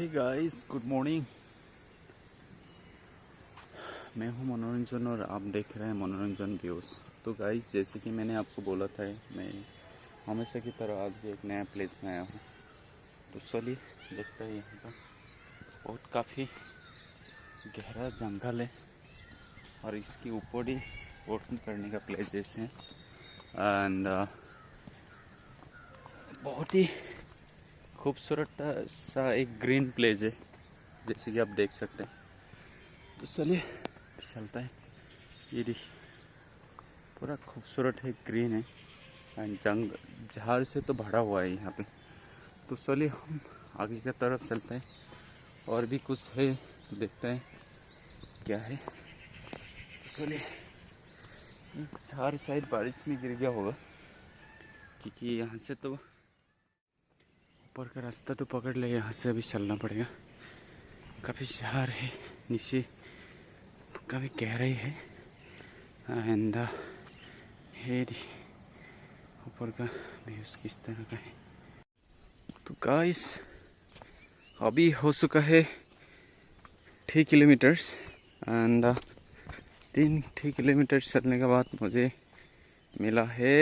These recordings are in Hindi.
Hey guys, good morning. मैं हूं मनोरंजन और आप देख रहे हैं मनोरंजन व्यूज़। तो गाइस, जैसे कि मैंने आपको बोला था, मैं हमेशा की तरह आज भी एक नया प्लेस में आया हूं। तो चलिए देखते हैं। यहाँ पर बहुत काफ़ी गहरा जंगल है और इसके ऊपर ही बोटिंग करने का प्लेस जैसे है। एंड बहुत ही खूबसूरत सा एक ग्रीन प्लेस है, जैसे कि आप देख सकते हैं। तो चलिए चलता है। ये देखिए, पूरा खूबसूरत है, ग्रीन है एंड जंग झाड़ से तो भरा हुआ है यहाँ पे। तो चलिए हम आगे की तरफ चलते हैं और भी कुछ है, देखते हैं क्या है। तो चलिए, झाड़ शायद बारिश में गिर गया होगा, क्योंकि यहाँ से तो ऊपर का रास्ता तो पकड़ ले, यहाँ से अभी चलना पड़ेगा। काफ़ी झाड़ है, नीचे काफ़ी गहराई है एंड ऊपर का व्यूज किस तरह का है। तो गाइस, अभी हो चुका है 3 किलोमीटर्स एंड 3 किलोमीटर चलने के बाद मुझे मिला है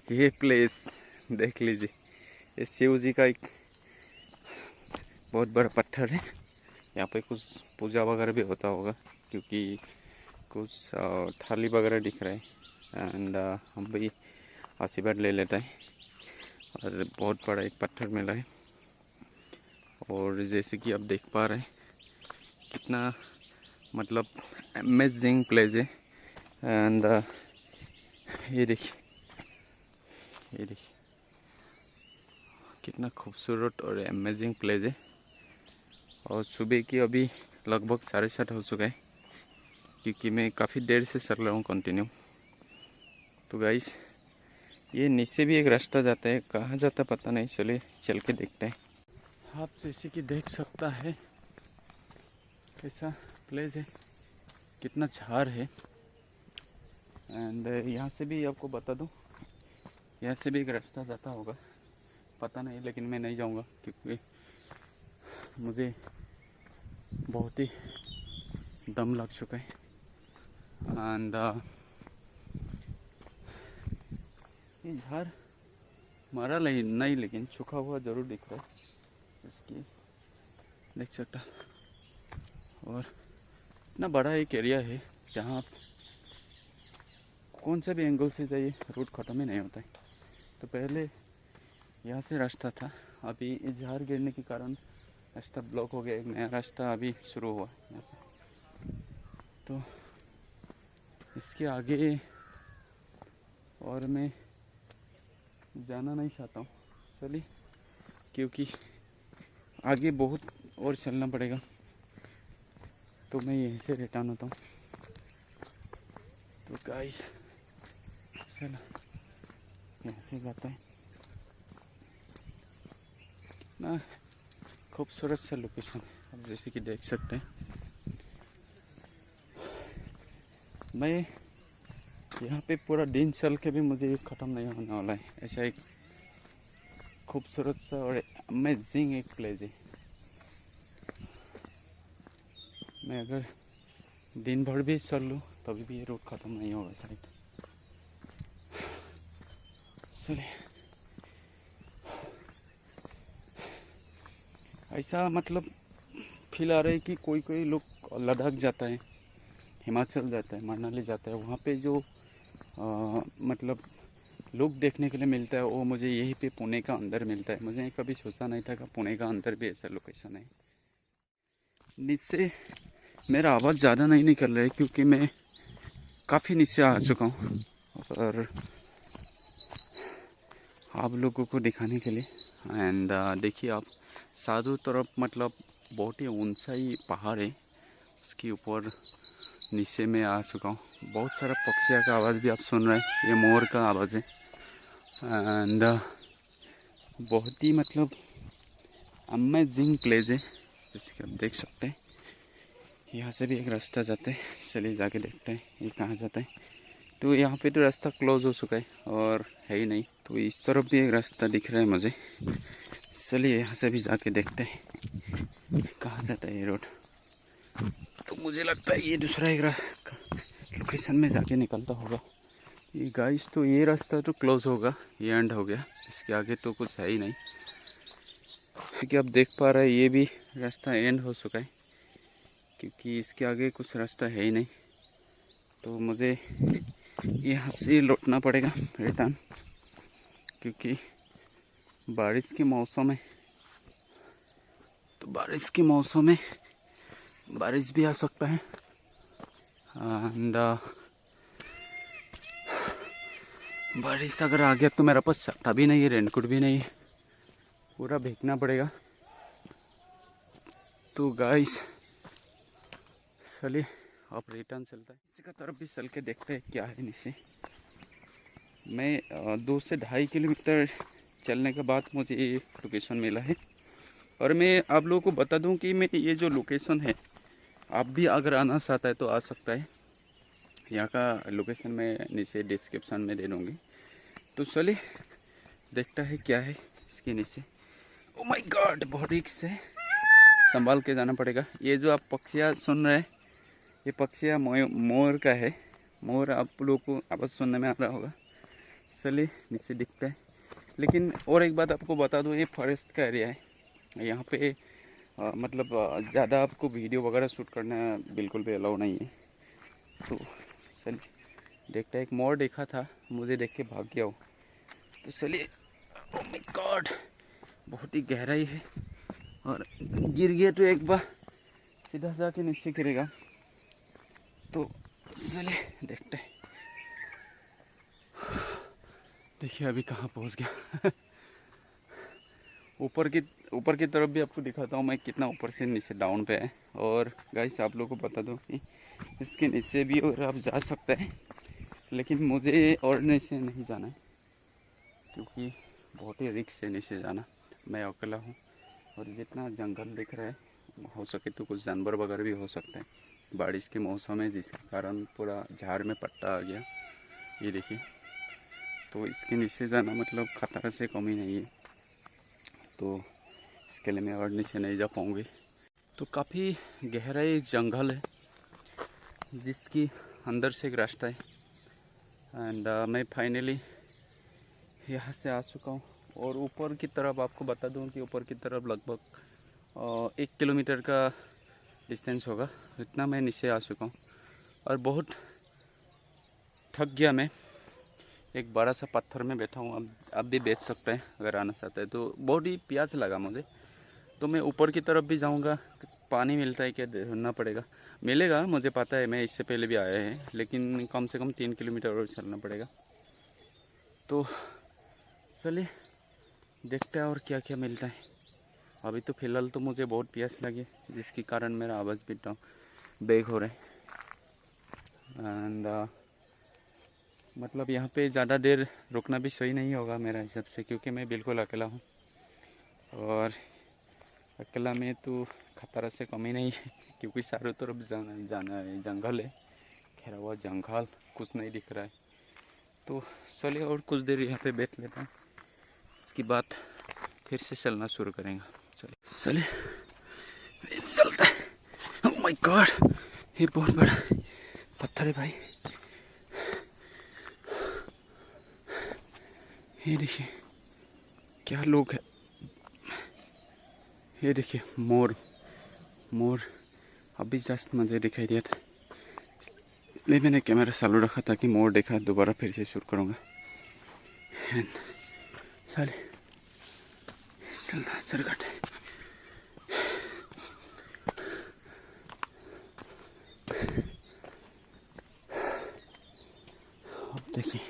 ये प्लेस। देख लीजिए, ये शिव जी का एक बहुत बड़ा पत्थर है। यहाँ पे कुछ पूजा वगैरह भी होता होगा, क्योंकि कुछ थाली वगैरह दिख रहा है एंड हम भी आशीर्वाद ले लेता है। और बहुत बड़ा एक पत्थर मिला है और जैसे कि आप देख पा रहे हैं, कितना मतलब अमेजिंग प्लेस है। एंड ये देखिए, ये देखिए कितना खूबसूरत और अमेजिंग प्लेस है। और सुबह की अभी लगभग 7:30 हो चुका है, क्योंकि मैं काफ़ी देर से चल रहा हूँ कंटिन्यू। तो गाइस, ये नीचे भी एक रास्ता जाता है, कहाँ जाता पता नहीं, चलिए चल के देखते हैं। आप जैसे कि देख सकता है, कैसा प्लेस है, कितना झाड़ है। एंड यहाँ से भी आपको बता दूँ, यहाँ से भी एक रास्ता जाता होगा, पता नहीं, लेकिन मैं नहीं जाऊँगा क्योंकि मुझे बहुत ही दम लग चुका है। एंड ये झाड़ मरा नहीं, लेकिन सूखा हुआ जरूर दिख रहा है, इसकी देख सकता। और इतना बड़ा एक एरिया है जहाँ आप कौन सा भी एंगल से जाइए, रोड ख़त्म ही नहीं होता है। तो पहले यहाँ से रास्ता था, अभी इस झाड़ गिरने के कारण रास्ता ब्लॉक हो गया, एक नया रास्ता अभी शुरू हुआ यहाँ से। तो इसके आगे और मैं जाना नहीं चाहता हूँ, चलिए, क्योंकि आगे बहुत और चलना पड़ेगा। तो मैं यहीं से रिटर्न होता हूँ। तो गाइस, चलो यहाँ से जाता है। ना खूबसूरत सा लोकेशन है, आप जैसे कि देख सकते हैं। मैं यहाँ पे पूरा दिन चल के भी मुझे ख़त्म नहीं होने वाला है। ऐसा एक खूबसूरत सा और अमेजिंग एक प्लेस है। मैं अगर दिन भर भी चल लूँ तभी भी ये रोड ख़त्म नहीं होगा शायद। चलिए, ऐसा मतलब फील आ रहा है कि कोई कोई लोग लद्दाख जाता है, हिमाचल जाता है, मनाली जाता है, वहाँ पे जो मतलब लोग देखने के लिए मिलता है, वो मुझे यहीं पे पुणे का अंदर मिलता है। मुझे कभी सोचा नहीं था कि पुणे का अंदर भी ऐसा लोकेशन है। नीचे मेरा आवाज़ ज़्यादा नहीं निकल रहा है, क्योंकि मैं काफ़ी नीचे आ चुका हूँ और आप लोगों को दिखाने के लिए। एंड देखिए आप, चारों तरफ मतलब बहुत ही ऊंचाई पहाड़ है, उसके ऊपर नीचे में आ चुका हूँ। बहुत सारा पक्षियों का आवाज़ भी आप सुन रहे हैं, ये मोर का आवाज़ है। एंड बहुत ही मतलब अमेजिंग प्लेस है, जैसे कि आप देख सकते हैं। यहाँ से भी एक रास्ता जाता है, चलिए जाके देखते हैं ये कहाँ जाता है। तो यहाँ पे तो रास्ता क्लोज हो चुका है और है ही नहीं। तो इस तरफ भी एक रास्ता दिख रहा है मुझे, चलिए यहाँ से भी जाके देखते हैं कहाँ जाता है ये रोड। तो मुझे लगता है ये दूसरा एक लोकेशन में जाके निकलता होगा ये गाइस। तो ये रास्ता तो क्लोज होगा, ये एंड हो गया, इसके आगे तो कुछ है ही नहीं। क्योंकि आप देख पा रहे हैं ये भी रास्ता एंड हो चुका है, क्योंकि इसके आगे कुछ रास्ता है ही नहीं। तो मुझे यहाँ से लौटना पड़ेगा रिटर्न, क्योंकि बारिश के मौसम है। तो बारिश के मौसम में बारिश भी आ सकता है एंड बारिश अगर आ गया तो मेरा पास छाता भी नहीं है, रेनकोट भी नहीं है, पूरा भीगना पड़ेगा। तो गाइस चलिए अब रिटर्न चलता है, इसी का तरफ भी चल के देखते हैं क्या है नीचे। मैं 2 से 2.5 किलोमीटर चलने के बाद मुझे ये लोकेशन मिला है। और मैं आप लोगों को बता दूं कि मैं ये जो लोकेशन है, आप भी अगर आना चाहता है तो आ सकता है। यहाँ का लोकेशन मैं नीचे डिस्क्रिप्शन में दे दूँगी। तो चलिए देखता है क्या है इसके नीचे। ओ माय गॉड, बहुत रिस्क से संभाल के जाना पड़ेगा। ये जो आप पक्षियाँ सुन रहे हैं, ये पक्षियाँ मोर का है। मोर आप लोगों को आवाज़ सुनने में आ रहा होगा। चलिए नीचे दिखता है। लेकिन और एक बात आपको बता दूँ, ये फॉरेस्ट का एरिया है। यहाँ पे मतलब ज़्यादा आपको वीडियो वगैरह शूट करना बिल्कुल भी अलाउ नहीं है। तो चलिए देखते हैं। एक मोर देखा था, मुझे देख के भाग गया हो। तो चलिए, ओह माय गॉड, बहुत ही गहराई है और गिर गया तो एक बार सीधा जाके नीचे गिरेगा। तो चलिए देखते हैं। देखिए अभी कहाँ पहुँच गया। ऊपर की तरफ भी आपको दिखाता हूँ मैं कितना ऊपर से नीचे डाउन पे है। और गाइस आप लोगों को बता दूँ कि इसके नीचे भी और आप जा सकते हैं, लेकिन मुझे और नीचे नहीं जाना है, क्योंकि बहुत ही रिस्क से नीचे जाना। मैं अकेला हूँ और जितना जंगल दिख रहा है, हो सके तो कुछ जानवर वगैरह भी हो सकते हैं। बारिश के मौसम है जिसके कारण पूरा झाड़ में पट्टा आ गया, ये देखिए। तो इसके नीचे जाना मतलब खतरा से कम ही नहीं है। तो इसके लिए मैं और नीचे नहीं जा पाऊँगी। तो काफ़ी गहरा एक जंगल है जिसकी अंदर से एक रास्ता है। एंड मैं फाइनली यहाँ से आ चुका हूँ। और ऊपर की तरफ आपको बता दूँ कि ऊपर की तरफ लगभग 1 किलोमीटर का डिस्टेंस होगा, इतना मैं नीचे आ चुका हूँ। और बहुत थक गया मैं। एक बड़ा सा पत्थर में बैठा हूँ। अब आप भी बैठ सकते हैं अगर आना चाहते हैं। तो बहुत ही प्यास लगा मुझे, तो मैं ऊपर की तरफ भी जाऊँगा। पानी मिलता है क्या ढूंढना पड़ेगा, मिलेगा मुझे पता है, मैं इससे पहले भी आया है, लेकिन कम से कम 3 किलोमीटर और चलना पड़ेगा। तो चलिए देखते हैं और क्या क्या मिलता है। अभी तो फ़िलहाल तो मुझे बहुत प्यास लगी, जिसके कारण मेरा आवाज़ भी बैक हो रहा है। एंड मतलब यहाँ पे ज़्यादा देर रुकना भी सही नहीं होगा मेरा हिसाब से, क्योंकि मैं बिल्कुल अकेला हूँ। और अकेला में तो खतरा से कम ही नहीं है, क्योंकि चारों तरफ जाना है, जंगल है, घेरा हुआ जंगल, कुछ नहीं दिख रहा है। तो चलिए और कुछ देर यहाँ पे बैठ लेता हूँ, इसके बाद फिर से चलना शुरू करेंगे। चलिए चलता है। ओह माय गॉड, ये बहुत बड़ा पत्थर है भाई। ये देखिए क्या लोग है। ये देखिए मोर अभी जस्ट मुझे दिखाई दिया था, इसलिए मैंने कैमरा चालू रखा ताकि मोर देखा दोबारा फिर से शूट करूँगा। चलिए चलना सरगट है। अब देखिए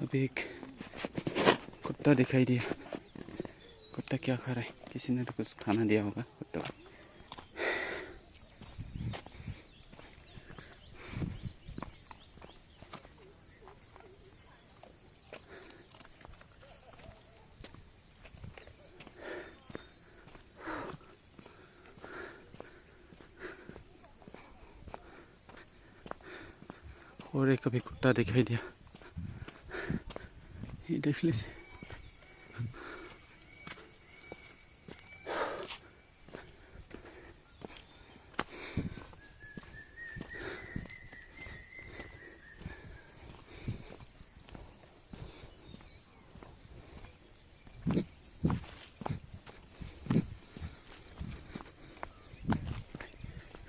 अभी एक कुत्ता दिखाई दिया। कुत्ता क्या खा रहा है, किसी ने तो कुछ खाना दिया होगा कुत्ता को। और एक अभी कुत्ता दिखाई दिया, ये देख लीजिए।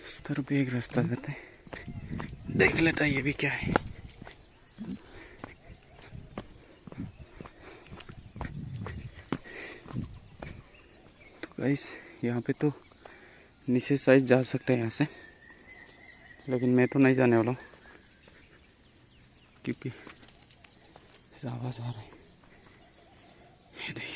इस तरफ भी एक रास्ता जाता है, देख लेता है ये भी क्या है। तो गाइस यहाँ पे तो नीचे साइड जा सकते हैं यहाँ से, लेकिन मैं तो नहीं जाने वाला हूँ क्योंकि आवाज़ आ रहा है। ये देखिए।